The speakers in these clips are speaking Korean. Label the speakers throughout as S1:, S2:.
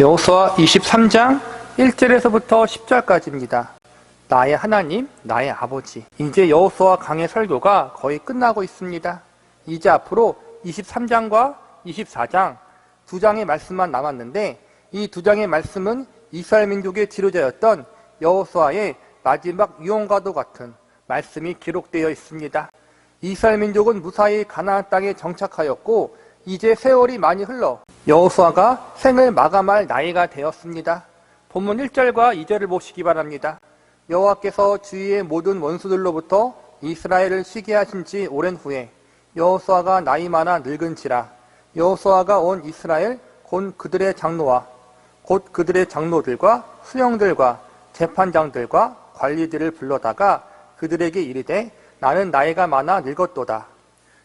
S1: 여호수아 23장 1절에서부터 10절까지입니다. 나의 하나님, 나의 아버지. 이제 여호수아 강의 설교가 거의 끝나고 있습니다. 이제 앞으로 23장과 24장 두 장의 말씀만 남았는데, 이 두 장의 말씀은 이스라엘 민족의 지도자였던 여호수아의 마지막 유언과도 같은 말씀이 기록되어 있습니다. 이스라엘 민족은 무사히 가나안 땅에 정착하였고, 이제 세월이 많이 흘러 여호수아가 생을 마감할 나이가 되었습니다. 본문 1절과 2절을 보시기 바랍니다. 여호와께서 주위의 모든 원수들로부터 이스라엘을 쉬게 하신 지 오랜 후에 여호수아가 나이 많아 늙은지라 여호수아가 온 이스라엘 곧 그들의 장로와 곧 그들의 장로들과 수령들과 재판장들과 관리들을 불러다가 그들에게 이르되 나는 나이가 많아 늙었도다.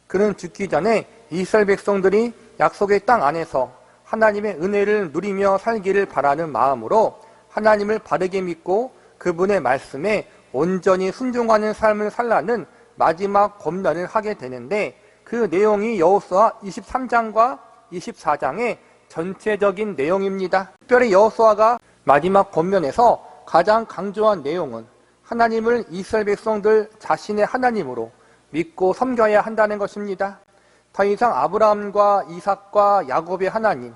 S1: 그는 죽기 전에 이스라엘 백성들이 약속의 땅 안에서 하나님의 은혜를 누리며 살기를 바라는 마음으로 하나님을 바르게 믿고 그분의 말씀에 온전히 순종하는 삶을 살라는 마지막 권면을 하게 되는데, 그 내용이 여호수아 23장과 24장의 전체적인 내용입니다. 특별히 여호수아가 마지막 권면에서 가장 강조한 내용은 하나님을 이스라엘 백성들 자신의 하나님으로 믿고 섬겨야 한다는 것입니다. 더 이상 아브라함과 이삭과 야곱의 하나님,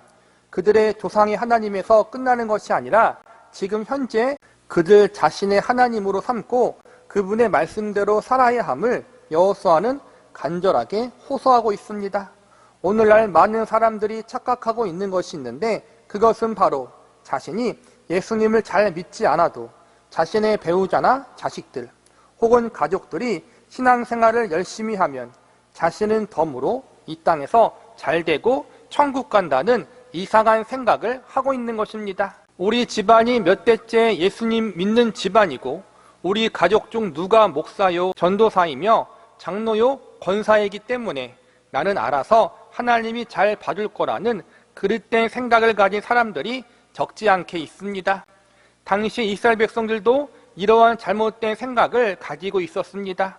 S1: 그들의 조상의 하나님에서 끝나는 것이 아니라 지금 현재 그들 자신의 하나님으로 삼고 그분의 말씀대로 살아야 함을 여호수아는 간절하게 호소하고 있습니다. 오늘날 많은 사람들이 착각하고 있는 것이 있는데, 그것은 바로 자신이 예수님을 잘 믿지 않아도 자신의 배우자나 자식들 혹은 가족들이 신앙생활을 열심히 하면 자신은 덤으로 이 땅에서 잘되고 천국 간다는 이상한 생각을 하고 있는 것입니다. 우리 집안이 몇 대째 예수님 믿는 집안이고, 우리 가족 중 누가 목사요, 전도사이며 장로요, 권사이기 때문에 나는 알아서 하나님이 잘 봐줄 거라는 그릇된 생각을 가진 사람들이 적지 않게 있습니다. 당시 이스라엘 백성들도 이러한 잘못된 생각을 가지고 있었습니다.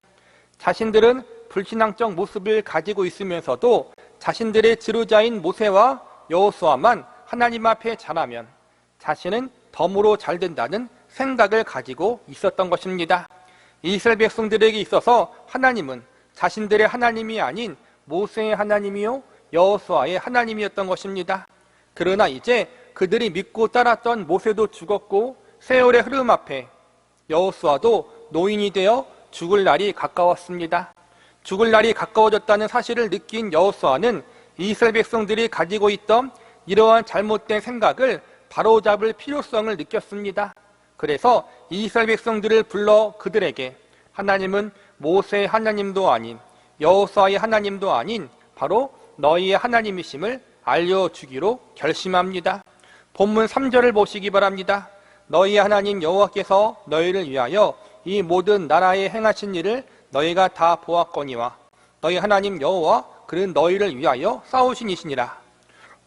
S1: 자신들은 불신앙적 모습을 가지고 있으면서도 자신들의 지도자인 모세와 여호수아만 하나님 앞에 잘하면 자신은 덤으로 잘 된다는 생각을 가지고 있었던 것입니다. 이스라엘 백성들에게 있어서 하나님은 자신들의 하나님이 아닌 모세의 하나님이요 여호수아의 하나님이었던 것입니다. 그러나 이제 그들이 믿고 따랐던 모세도 죽었고, 세월의 흐름 앞에 여호수아도 노인이 되어 죽을 날이 가까웠습니다. 죽을 날이 가까워졌다는 사실을 느낀 여호수아는 이스라엘 백성들이 가지고 있던 이러한 잘못된 생각을 바로잡을 필요성을 느꼈습니다. 그래서 이스라엘 백성들을 불러 그들에게 하나님은 모세의 하나님도 아닌 여호수아의 하나님도 아닌 바로 너희의 하나님이심을 알려주기로 결심합니다. 본문 3절을 보시기 바랍니다. 너희의 하나님 여호와께서 너희를 위하여 이 모든 나라에 행하신 일을 너희가 다 보았거니와 너희 하나님 여호와 그는 너희를 위하여 싸우신 이시니라.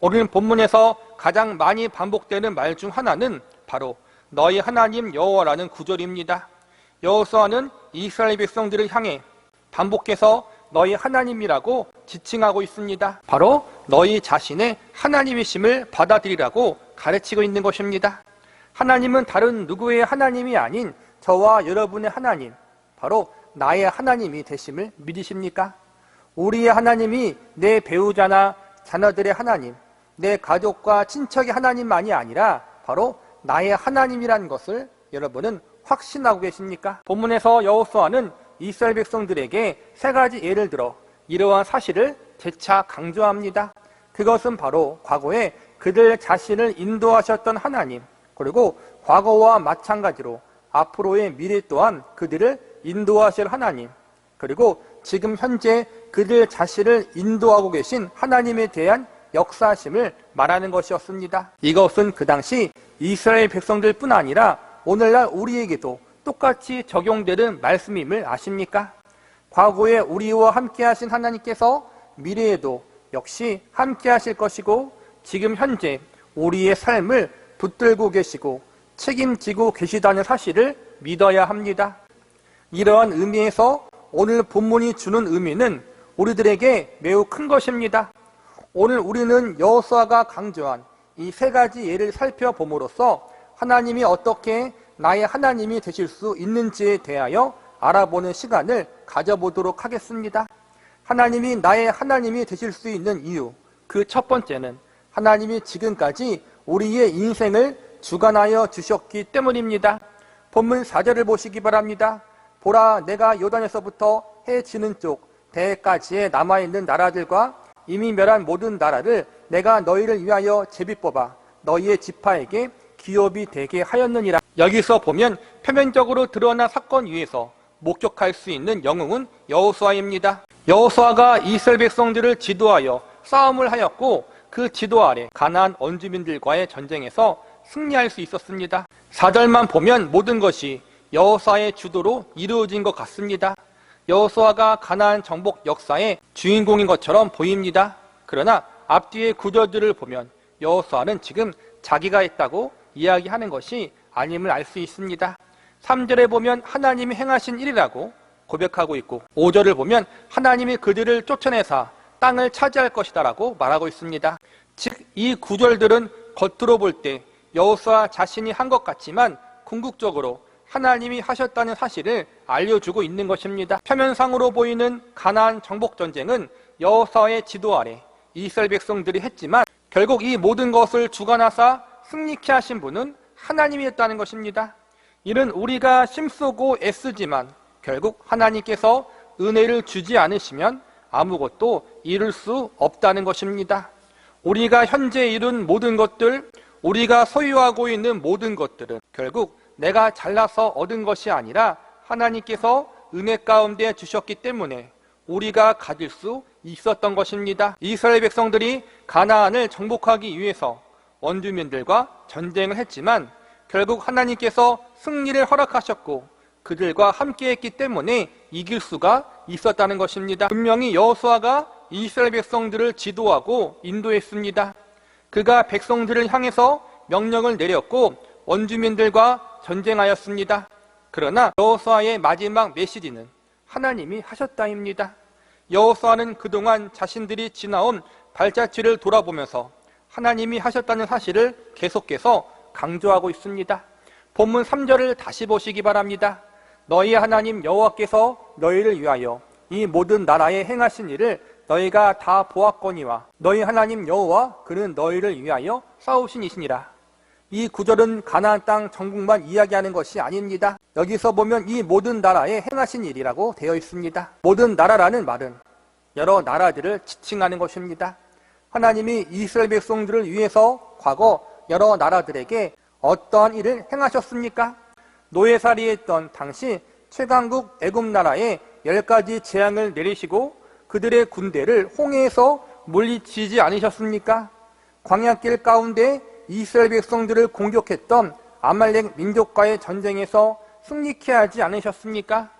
S1: 오늘 본문에서 가장 많이 반복되는 말 중 하나는 바로 너희 하나님 여호와라는 구절입니다. 여호수아는 이스라엘 백성들을 향해 반복해서 너희 하나님이라고 지칭하고 있습니다. 바로 너희 자신의 하나님이심을 받아들이라고 가르치고 있는 것입니다. 하나님은 다른 누구의 하나님이 아닌 저와 여러분의 하나님, 바로 나의 하나님이 되심을 믿으십니까? 우리의 하나님이 내 배우자나 자녀들의 하나님, 내 가족과 친척의 하나님만이 아니라 바로 나의 하나님이라는 것을 여러분은 확신하고 계십니까? 본문에서 여호수아는 이스라엘 백성들에게 세 가지 예를 들어 이러한 사실을 재차 강조합니다. 그것은 바로 과거에 그들 자신을 인도하셨던 하나님, 그리고 과거와 마찬가지로 앞으로의 미래 또한 그들을 인도하실 하나님, 그리고 지금 현재 그들 자신을 인도하고 계신 하나님에 대한 역사심을 말하는 것이었습니다. 이것은 그 당시 이스라엘 백성들뿐 아니라 오늘날 우리에게도 똑같이 적용되는 말씀임을 아십니까? 과거에 우리와 함께 하신 하나님께서 미래에도 역시 함께 하실 것이고, 지금 현재 우리의 삶을 붙들고 계시고 책임지고 계시다는 사실을 믿어야 합니다. 이러한 의미에서 오늘 본문이 주는 의미는 우리들에게 매우 큰 것입니다. 오늘 우리는 여호수아가 강조한 이 세 가지 예를 살펴봄으로써 하나님이 어떻게 나의 하나님이 되실 수 있는지에 대하여 알아보는 시간을 가져보도록 하겠습니다. 하나님이 나의 하나님이 되실 수 있는 이유, 그 첫 번째는 하나님이 지금까지 우리의 인생을 주관하여 주셨기 때문입니다. 본문 4절을 보시기 바랍니다. 보라, 내가 요단에서부터 해 지는 쪽 대까지에 남아있는 나라들과 이미 멸한 모든 나라를 내가 너희를 위하여 제비 뽑아 너희의 지파에게 기업이 되게 하였느니라. 여기서 보면 표면적으로 드러난 사건 위에서 목격할 수 있는 영웅은 여호수아입니다. 여호수아가 이스라엘 백성들을 지도하여 싸움을 하였고 그 지도 아래 가나안 원주민들과의 전쟁에서 승리할 수 있었습니다. 4절만 보면 모든 것이 여호수아의 주도로 이루어진 것 같습니다. 여호수아가 가나안 정복 역사의 주인공인 것처럼 보입니다. 그러나 앞뒤의 구절들을 보면 여호수아는 지금 자기가 했다고 이야기하는 것이 아님을 알 수 있습니다. 3절에 보면 하나님이 행하신 일이라고 고백하고 있고 5절을 보면 하나님이 그들을 쫓아내사 땅을 차지할 것이다 라고 말하고 있습니다. 즉 이 구절들은 겉으로 볼 때 여호수아 자신이 한 것 같지만 궁극적으로 하나님이 하셨다는 사실을 알려주고 있는 것입니다. 표면상으로 보이는 가나안 정복전쟁은 여호수아의 지도 아래 이스라엘 백성들이 했지만 결국 이 모든 것을 주관하사 승리케 하신 분은 하나님이었다는 것입니다. 이는 우리가 힘쓰고 애쓰지만 결국 하나님께서 은혜를 주지 않으시면 아무것도 이룰 수 없다는 것입니다. 우리가 현재 이룬 모든 것들, 우리가 소유하고 있는 모든 것들은 결국 내가 잘나서 얻은 것이 아니라 하나님께서 은혜 가운데 주셨기 때문에 우리가 가질 수 있었던 것입니다. 이스라엘 백성들이 가나안을 정복하기 위해서 원주민들과 전쟁을 했지만 결국 하나님께서 승리를 허락하셨고 그들과 함께했기 때문에 이길 수가 있었다는 것입니다. 분명히 여호수아가 이스라엘 백성들을 지도하고 인도했습니다. 그가 백성들을 향해서 명령을 내렸고 원주민들과 전쟁하였습니다. 그러나 여호수아의 마지막 메시지는 하나님이 하셨다입니다. 여호수아는 그동안 자신들이 지나온 발자취를 돌아보면서 하나님이 하셨다는 사실을 계속해서 강조하고 있습니다. 본문 3절을 다시 보시기 바랍니다. 너희 하나님 여호와께서 너희를 위하여 이 모든 나라에 행하신 일을 너희가 다 보았거니와 너희 하나님 여호와 그는 너희를 위하여 싸우신 이시니라. 이 구절은 가나안 땅 정복만 이야기하는 것이 아닙니다. 여기서 보면 이 모든 나라에 행하신 일이라고 되어 있습니다. 모든 나라라는 말은 여러 나라들을 지칭하는 것입니다. 하나님이 이스라엘 백성들을 위해서 과거 여러 나라들에게 어떠한 일을 행하셨습니까? 노예살이에 있던 당시 최강국 애굽 나라에 10가지 재앙을 내리시고 그들의 군대를 홍해에서 물리치지 않으셨습니까? 광야길 가운데 이스라엘 백성들을 공격했던 아말렉 민족과의 전쟁에서 승리케 하지 않으셨습니까?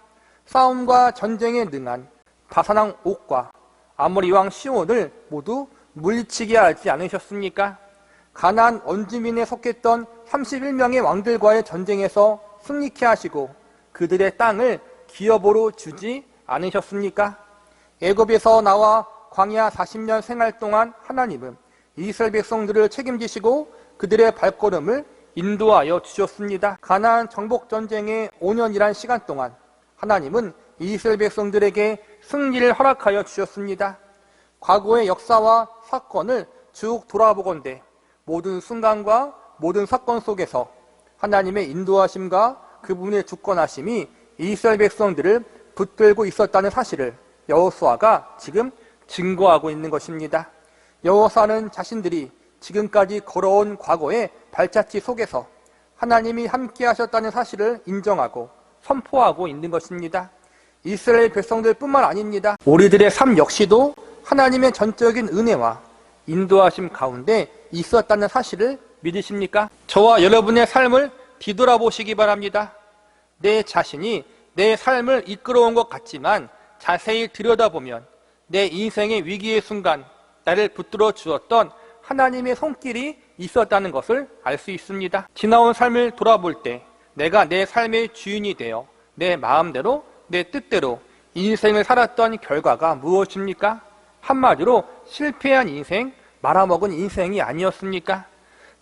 S1: 싸움과 전쟁에 능한 바산왕 옥과 아모리 왕 시온을 모두 물리치게 하지 않으셨습니까? 가나안 원주민에 속했던 31명의 왕들과의 전쟁에서 승리케 하시고 그들의 땅을 기업으로 주지 않으셨습니까? 애굽에서 나와 광야 40년 생활 동안 하나님은 이스라엘 백성들을 책임지시고 그들의 발걸음을 인도하여 주셨습니다. 가나안 정복 전쟁의 5년이란 시간 동안 하나님은 이스라엘 백성들에게 승리를 허락하여 주셨습니다. 과거의 역사와 사건을 쭉 돌아보건대 모든 순간과 모든 사건 속에서 하나님의 인도하심과 그분의 주권하심이 이스라엘 백성들을 붙들고 있었다는 사실을 여호수아가 지금 증거하고 있는 것입니다. 여호수아는 자신들이 지금까지 걸어온 과거의 발자취 속에서 하나님이 함께 하셨다는 사실을 인정하고 선포하고 있는 것입니다. 이스라엘 백성들뿐만 아닙니다. 우리들의 삶 역시도 하나님의 전적인 은혜와 인도하심 가운데 있었다는 사실을 믿으십니까? 저와 여러분의 삶을 뒤돌아보시기 바랍니다. 내 자신이 내 삶을 이끌어온 것 같지만 자세히 들여다보면 내 인생의 위기의 순간 나를 붙들어 주었던 하나님의 손길이 있었다는 것을 알 수 있습니다. 지나온 삶을 돌아볼 때 내가 내 삶의 주인이 되어 내 마음대로 내 뜻대로 인생을 살았던 결과가 무엇입니까? 한마디로 실패한 인생, 말아먹은 인생이 아니었습니까?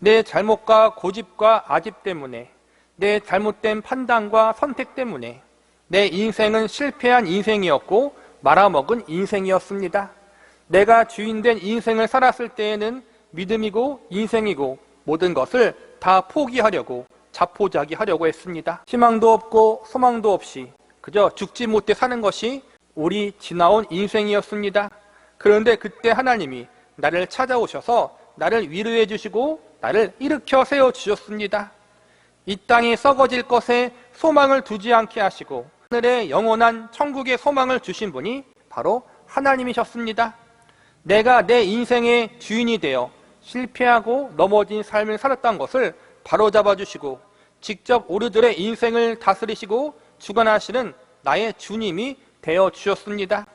S1: 내 잘못과 고집과 아집 때문에, 내 잘못된 판단과 선택 때문에 내 인생은 실패한 인생이었고 말아먹은 인생이었습니다. 내가 주인된 인생을 살았을 때에는 믿음이고 인생이고 모든 것을 다 포기하려고 자포자기하려고 했습니다. 희망도 없고 소망도 없이 그저 죽지 못해 사는 것이 우리 지나온 인생이었습니다. 그런데 그때 하나님이 나를 찾아오셔서 나를 위로해 주시고 나를 일으켜 세워 주셨습니다. 이 땅이 썩어질 것에 소망을 두지 않게 하시고 하늘의 영원한 천국의 소망을 주신 분이 바로 하나님이셨습니다. 내가 내 인생의 주인이 되어 실패하고 넘어진 삶을 살았던 것을 바로잡아 주시고 직접 우리들의 인생을 다스리시고 주관하시는 나의 주님이 되어 주셨습니다.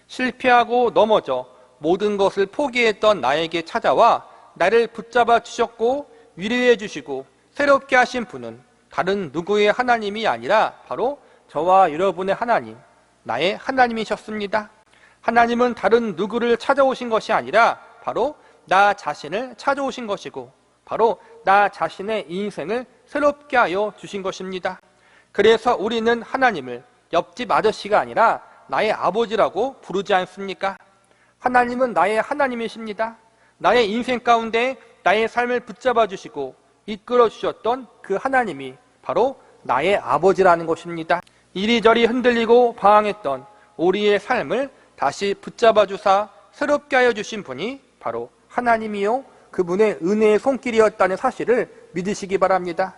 S1: 실패하고 넘어져 모든 것을 포기했던 나에게 찾아와 나를 붙잡아 주셨고 위로해 주시고 새롭게 하신 분은 다른 누구의 하나님이 아니라 바로 저와 여러분의 하나님, 나의 하나님이셨습니다. 하나님은 다른 누구를 찾아오신 것이 아니라 바로 나 자신을 찾아오신 것이고 바로 나 자신의 인생을 새롭게 하여 주신 것입니다. 그래서 우리는 하나님을 옆집 아저씨가 아니라 나의 아버지라고 부르지 않습니까? 하나님은 나의 하나님이십니다. 나의 인생 가운데 나의 삶을 붙잡아 주시고 이끌어 주셨던 그 하나님이 바로 나의 아버지라는 것입니다. 이리저리 흔들리고 방황했던 우리의 삶을 다시 붙잡아 주사 새롭게 하여 주신 분이 바로 하나님이요 그분의 은혜의 손길이었다는 사실을 믿으시기 바랍니다.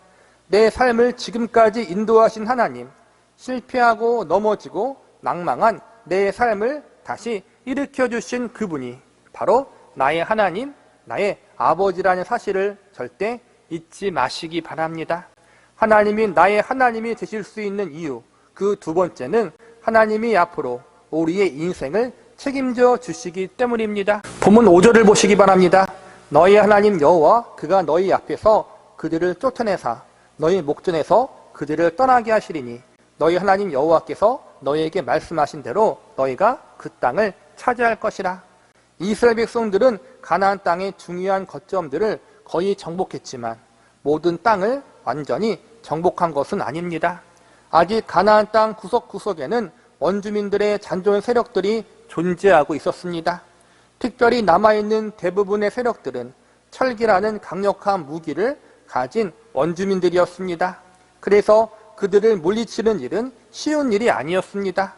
S1: 내 삶을 지금까지 인도하신 하나님, 실패하고 넘어지고 낭망한 내 삶을 다시 일으켜 주신 그분이 바로 나의 하나님, 나의 아버지라는 사실을 절대 잊지 마시기 바랍니다. 하나님이 나의 하나님이 되실 수 있는 이유, 그 두 번째는 하나님이 앞으로 우리의 인생을 책임져 주시기 때문입니다. 본문 5절을 보시기 바랍니다. 너희 하나님 여호와 그가 너희 앞에서 그들을 쫓아내사 너희 목전에서 그들을 떠나게 하시리니 너희 하나님 여호와께서 너희에게 말씀하신 대로 너희가 그 땅을 차지할 것이라. 이스라엘 백성들은 가나안 땅의 중요한 거점들을 거의 정복했지만 모든 땅을 완전히 정복한 것은 아닙니다. 아직 가나안 땅 구석구석에는 원주민들의 잔존 세력들이 존재하고 있었습니다. 특별히 남아있는 대부분의 세력들은 철기라는 강력한 무기를 가진 원주민들이었습니다. 그래서 그들을 물리치는 일은 쉬운 일이 아니었습니다.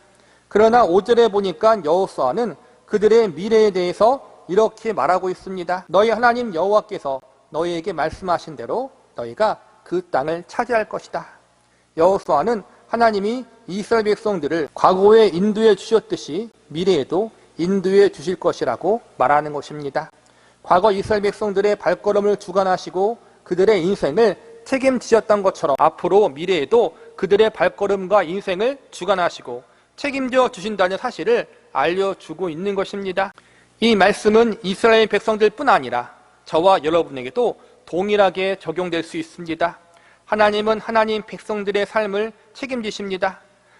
S1: 그러나 5절에 보니까 여호수아는 그들의 미래에 대해서 이렇게 말하고 있습니다. 너희 하나님 여호와께서 너희에게 말씀하신 대로 너희가 그 땅을 차지할 것이다. 여호수아는 하나님이 이스라엘 백성들을 과거에 인도해 주셨듯이 미래에도 인도해 주실 것이라고 말하는 것입니다. 과거 이스라엘 백성들의 발걸음을 주관하시고 그들의 인생을 책임지셨던 것처럼 앞으로 미래에도 그들의 발걸음과 인생을 주관하시고 책임져 주신다는 사실을 알려주고 있는 것입니다. 이 말씀은 이스라엘 백성들뿐 아니라 저와 여러분에게도 동일하게 적용될 수 있습니다. 하나님은 하나님 백성들의 삶을 책임지십니다.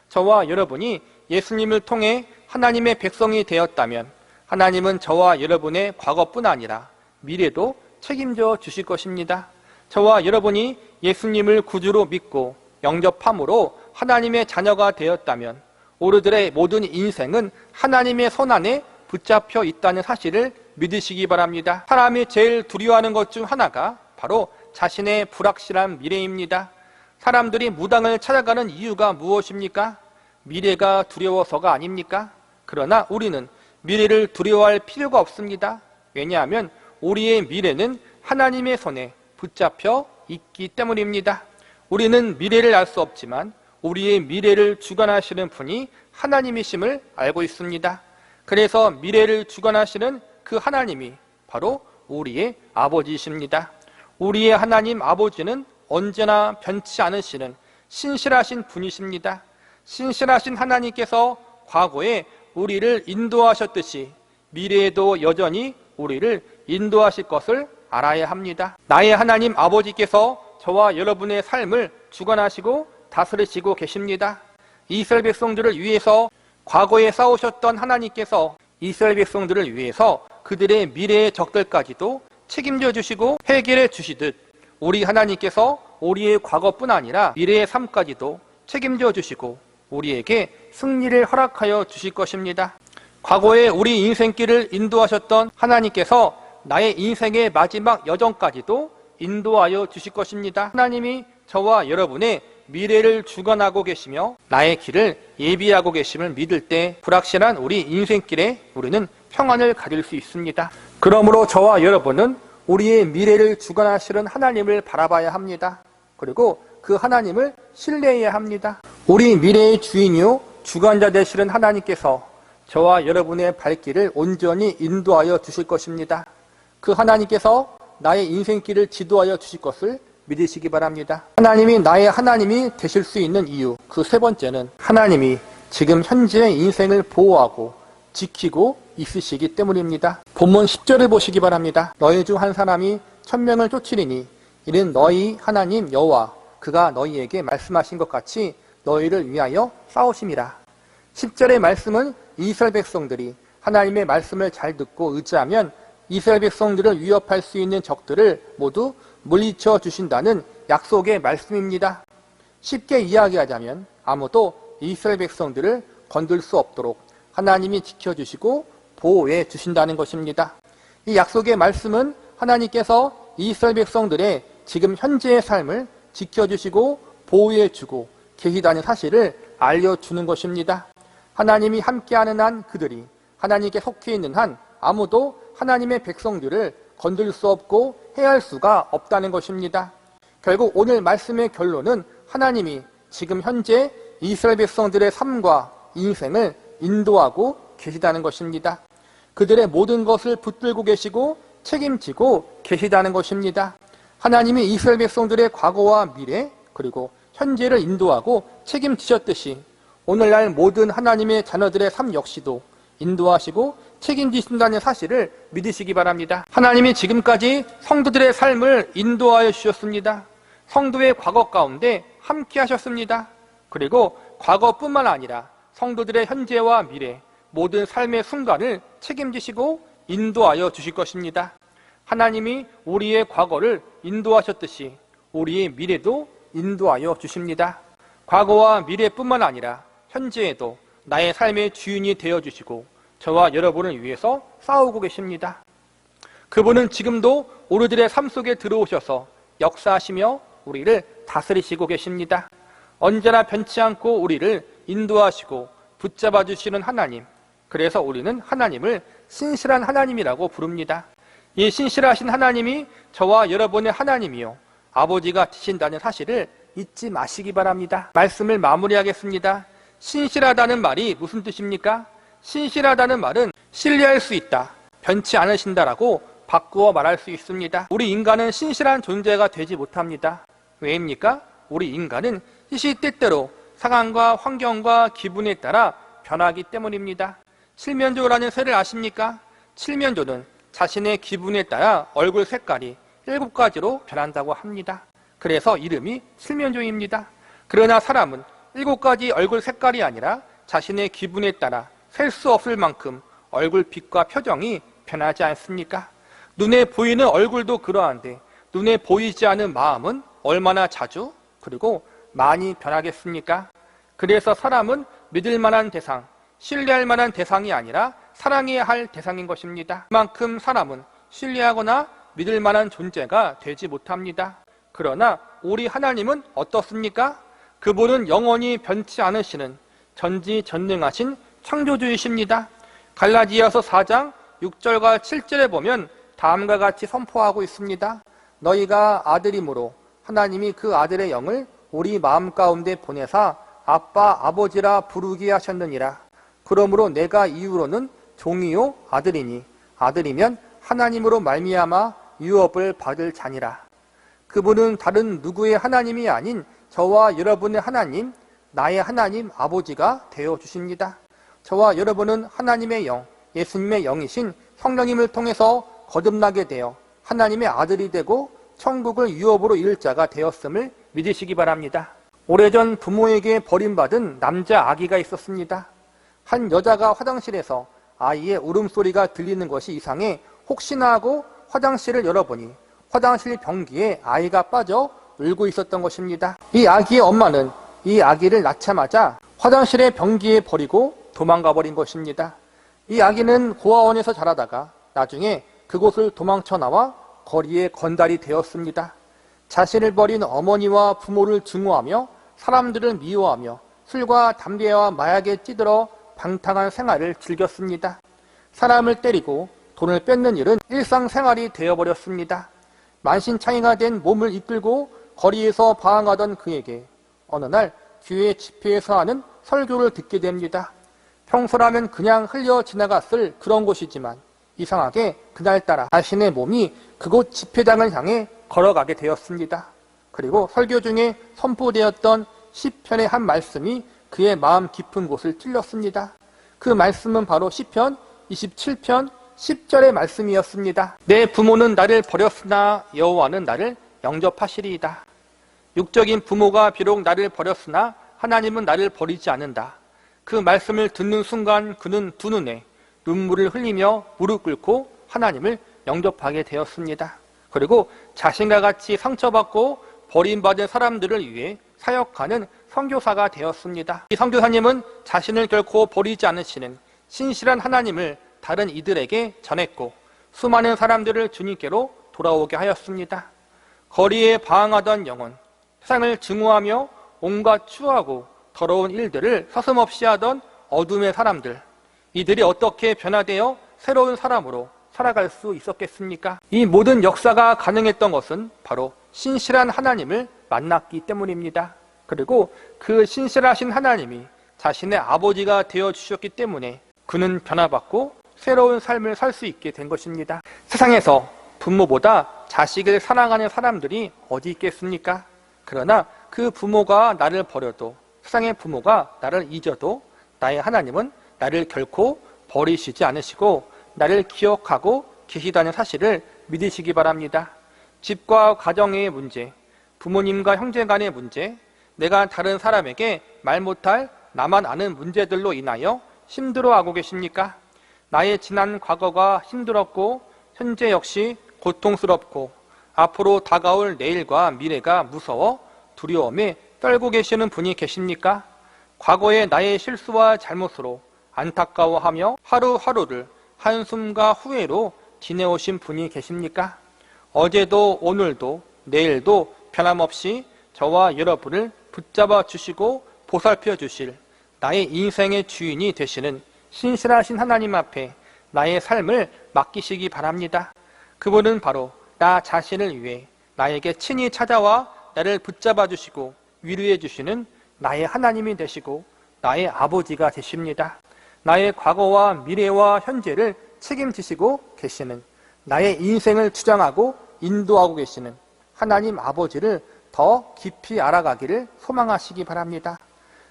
S1: 저와 여러분이 예수님을 통해 하나님의 백성이 되었다면 하나님은 저와 여러분의 과거뿐 아니라 미래도 책임져 주실 것입니다. 저와 여러분이 예수님을 구주로 믿고 영접함으로 하나님의 자녀가 되었다면 우리들의 모든 인생은 하나님의 손안에 붙잡혀 있다는 사실을 믿으시기 바랍니다. 사람이 제일 두려워하는 것 중 하나가 바로 자신의 불확실한 미래입니다. 사람들이 무당을 찾아가는 이유가 무엇입니까? 미래가 두려워서가 아닙니까? 그러나 우리는 미래를 두려워할 필요가 없습니다. 왜냐하면 우리의 미래는 하나님의 손에 붙잡혀 있기 때문입니다. 우리는 미래를 알 수 없지만 우리의 미래를 주관하시는 분이 하나님이심을 알고 있습니다. 그래서 미래를 주관하시는 그 하나님이 바로 우리의 아버지이십니다. 우리의 하나님 아버지는 언제나 변치 않으시는 신실하신 분이십니다. 신실하신 하나님께서 과거에 우리를 인도하셨듯이 미래에도 여전히 우리를 인도하실 것을 알아야 합니다. 나의 하나님 아버지께서 저와 여러분의 삶을 주관하시고 다스리시고 계십니다. 이스라엘 백성들을 위해서 과거에 싸우셨던 하나님께서 이스라엘 백성들을 위해서 그들의 미래의 적들까지도 책임져 주시고 해결해 주시듯 우리 하나님께서 우리의 과거뿐 아니라 미래의 삶까지도 책임져 주시고 우리에게 승리를 허락하여 주실 것입니다. 과거에 우리 인생길을 인도하셨던 하나님께서 나의 인생의 마지막 여정까지도 인도하여 주실 것입니다. 하나님이 저와 여러분의 미래를 주관하고 계시며 나의 길을 예비하고 계심을 믿을 때 불확실한 우리 인생길에 우리는 평안을 가질 수 있습니다. 그러므로 저와 여러분은 우리의 미래를 주관하시는 하나님을 바라봐야 합니다. 그리고 그 하나님을 신뢰해야 합니다. 우리 미래의 주인이요 주관자 되시는 하나님께서 저와 여러분의 발길을 온전히 인도하여 주실 것입니다. 그 하나님께서 나의 인생길을 지도하여 주실 것을 믿으시기 바랍니다. 하나님이 나의 하나님이 되실 수 있는 이유, 그 세 번째는 하나님이 지금 현재의 인생을 보호하고 지키고 있으시기 때문입니다. 본문 10절을 보시기 바랍니다. 너희 중 한 사람이 1000명을 쫓으리니 이는 너희 하나님 여호와 그가 너희에게 말씀하신 것 같이 너희를 위하여 싸우심이라. 10절의 말씀은 이스라엘 백성들이 하나님의 말씀을 잘 듣고 의지하면 이스라엘 백성들을 위협할 수 있는 적들을 모두 물리쳐 주신다는 약속의 말씀입니다. 쉽게 이야기하자면 아무도 이스라엘 백성들을 건들 수 없도록 하나님이 지켜주시고 보호해 주신다는 것입니다. 이 약속의 말씀은 하나님께서 이스라엘 백성들의 지금 현재의 삶을 지켜주시고 보호해 주고 계시다는 사실을 알려주는 것입니다. 하나님이 함께하는 한 그들이 하나님께 속해 있는 한 아무도 하나님의 백성들을 건들 수 없고 해할 수가 없다는 것입니다. 결국 오늘 말씀의 결론은 하나님이 지금 현재 이스라엘 백성들의 삶과 인생을 인도하고 계시다는 것입니다. 그들의 모든 것을 붙들고 계시고 책임지고 계시다는 것입니다. 하나님이 이스라엘 백성들의 과거와 미래 그리고 현재를 인도하고 책임지셨듯이 오늘날 모든 하나님의 자녀들의 삶 역시도 인도하시고 책임지신다는 사실을 믿으시기 바랍니다. 하나님이 지금까지 성도들의 삶을 인도하여 주셨습니다. 성도의 과거 가운데 함께 하셨습니다. 그리고 과거뿐만 아니라 성도들의 현재와 미래 모든 삶의 순간을 책임지시고 인도하여 주실 것입니다. 하나님이 우리의 과거를 인도하셨듯이 우리의 미래도 인도하여 주십니다. 과거와 미래뿐만 아니라 현재에도 나의 삶의 주인이 되어주시고 저와 여러분을 위해서 싸우고 계십니다. 그분은 지금도 우리들의 삶 속에 들어오셔서 역사하시며 우리를 다스리시고 계십니다. 언제나 변치 않고 우리를 인도하시고 붙잡아 주시는 하나님, 그래서 우리는 하나님을 신실한 하나님이라고 부릅니다. 이 신실하신 하나님이 저와 여러분의 하나님이요 아버지가 되신다는 사실을 잊지 마시기 바랍니다. 말씀을 마무리하겠습니다. 신실하다는 말이 무슨 뜻입니까? 신실하다는 말은 신뢰할 수 있다, 변치 않으신다라고 바꾸어 말할 수 있습니다. 우리 인간은 신실한 존재가 되지 못합니다. 왜입니까? 우리 인간은 시시때때로 상황과 환경과 기분에 따라 변하기 때문입니다. 칠면조라는 새를 아십니까? 칠면조는 자신의 기분에 따라 얼굴 색깔이 7가지로 변한다고 합니다. 그래서 이름이 칠면조입니다. 그러나 사람은 7가지 얼굴 색깔이 아니라 자신의 기분에 따라 셀 수 없을 만큼 얼굴빛과 표정이 변하지 않습니까? 눈에 보이는 얼굴도 그러한데 눈에 보이지 않은 마음은 얼마나 자주 그리고 많이 변하겠습니까? 그래서 사람은 믿을 만한 대상, 신뢰할 만한 대상이 아니라 사랑해야 할 대상인 것입니다. 그만큼 사람은 신뢰하거나 믿을 만한 존재가 되지 못합니다. 그러나 우리 하나님은 어떻습니까? 그분은 영원히 변치 않으시는 전지전능하신 창조주이십니다. 갈라디아서 4장 6절과 7절에 보면 다음과 같이 선포하고 있습니다. 너희가 아들이므로 하나님이 그 아들의 영을 우리 마음 가운데 보내사 아빠 아버지라 부르게 하셨느니라. 그러므로 내가 이후로는 종이요 아들이니 아들이면 하나님으로 말미암아 유업을 받을 자니라. 그분은 다른 누구의 하나님이 아닌 저와 여러분의 하나님, 나의 하나님 아버지가 되어 주십니다. 저와 여러분은 하나님의 영, 예수님의 영이신 성령님을 통해서 거듭나게 되어 하나님의 아들이 되고 천국을 유업으로 이룰 자가 되었음을 믿으시기 바랍니다. 오래전 부모에게 버림받은 남자 아기가 있었습니다. 한 여자가 화장실에서 아이의 울음소리가 들리는 것이 이상해 혹시나 하고 화장실을 열어보니 화장실 변기에 아이가 빠져 울고 있었던 것입니다. 이 아기의 엄마는 이 아기를 낳자마자 화장실의 변기에 버리고 도망가 버린 것입니다. 이 아기는 고아원에서 자라다가 나중에 그곳을 도망쳐 나와 거리에 건달이 되었습니다. 자신을 버린 어머니와 부모를 증오하며 사람들을 미워하며 술과 담배와 마약에 찌들어 방탕한 생활을 즐겼습니다. 사람을 때리고 돈을 뺏는 일은 일상생활이 되어버렸습니다. 만신창이가 된 몸을 이끌고 거리에서 방황하던 그에게 어느 날 교회 집회에서 하는 설교를 듣게 됩니다. 평소라면 그냥 흘려 지나갔을 그런 곳이지만 이상하게 그날따라 자신의 몸이 그곳 집회장을 향해 걸어가게 되었습니다. 그리고 설교 중에 선포되었던 시편의 한 말씀이 그의 마음 깊은 곳을 찔렀습니다. 그 말씀은 바로 시편 27편 10절의 말씀이었습니다. 내 부모는 나를 버렸으나 여호와는 나를 영접하시리이다. 육적인 부모가 비록 나를 버렸으나 하나님은 나를 버리지 않는다. 그 말씀을 듣는 순간 그는 두 눈에 눈물을 흘리며 무릎 꿇고 하나님을 영접하게 되었습니다. 그리고 자신과 같이 상처받고 버림받은 사람들을 위해 사역하는 선교사가 되었습니다. 이 선교사님은 자신을 결코 버리지 않으시는 신실한 하나님을 다른 이들에게 전했고 수많은 사람들을 주님께로 돌아오게 하였습니다. 거리에 방황하던 영혼, 세상을 증오하며 온갖 추하고 더러운 일들을 서슴없이 하던 어둠의 사람들, 이들이 어떻게 변화되어 새로운 사람으로 살아갈 수 있었겠습니까? 이 모든 역사가 가능했던 것은 바로 신실한 하나님을 만났기 때문입니다. 그리고 그 신실하신 하나님이 자신의 아버지가 되어주셨기 때문에 그는 변화받고 새로운 삶을 살 수 있게 된 것입니다. 세상에서 부모보다 자식을 사랑하는 사람들이 어디 있겠습니까? 그러나 그 부모가 나를 버려도, 세상의 부모가 나를 잊어도 나의 하나님은 나를 결코 버리시지 않으시고 나를 기억하고 계시다는 사실을 믿으시기 바랍니다. 집과 가정의 문제, 부모님과 형제 간의 문제, 내가 다른 사람에게 말 못할 나만 아는 문제들로 인하여 힘들어하고 계십니까? 나의 지난 과거가 힘들었고 현재 역시 고통스럽고 앞으로 다가올 내일과 미래가 무서워 두려움에 떨고 계시는 분이 계십니까? 과거의 나의 실수와 잘못으로 안타까워하며 하루하루를 한숨과 후회로 지내오신 분이 계십니까? 어제도 오늘도 내일도 변함없이 저와 여러분을 붙잡아 주시고 보살펴 주실 나의 인생의 주인이 되시는 신실하신 하나님 앞에 나의 삶을 맡기시기 바랍니다. 그분은 바로 나 자신을 위해 나에게 친히 찾아와 나를 붙잡아 주시고 위로해 주시는 나의 하나님이 되시고 나의 아버지가 되십니다. 나의 과거와 미래와 현재를 책임지시고 계시는, 나의 인생을 주장하고 인도하고 계시는 하나님 아버지를 더 깊이 알아가기를 소망하시기 바랍니다.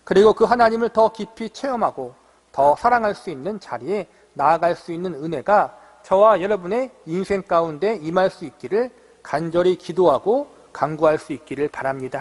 S1: 그리고 그 하나님을 더 깊이 체험하고 더 사랑할 수 있는 자리에 나아갈 수 있는 은혜가 저와 여러분의 인생 가운데 임할 수 있기를 간절히 기도하고 간구할 수 있기를 바랍니다.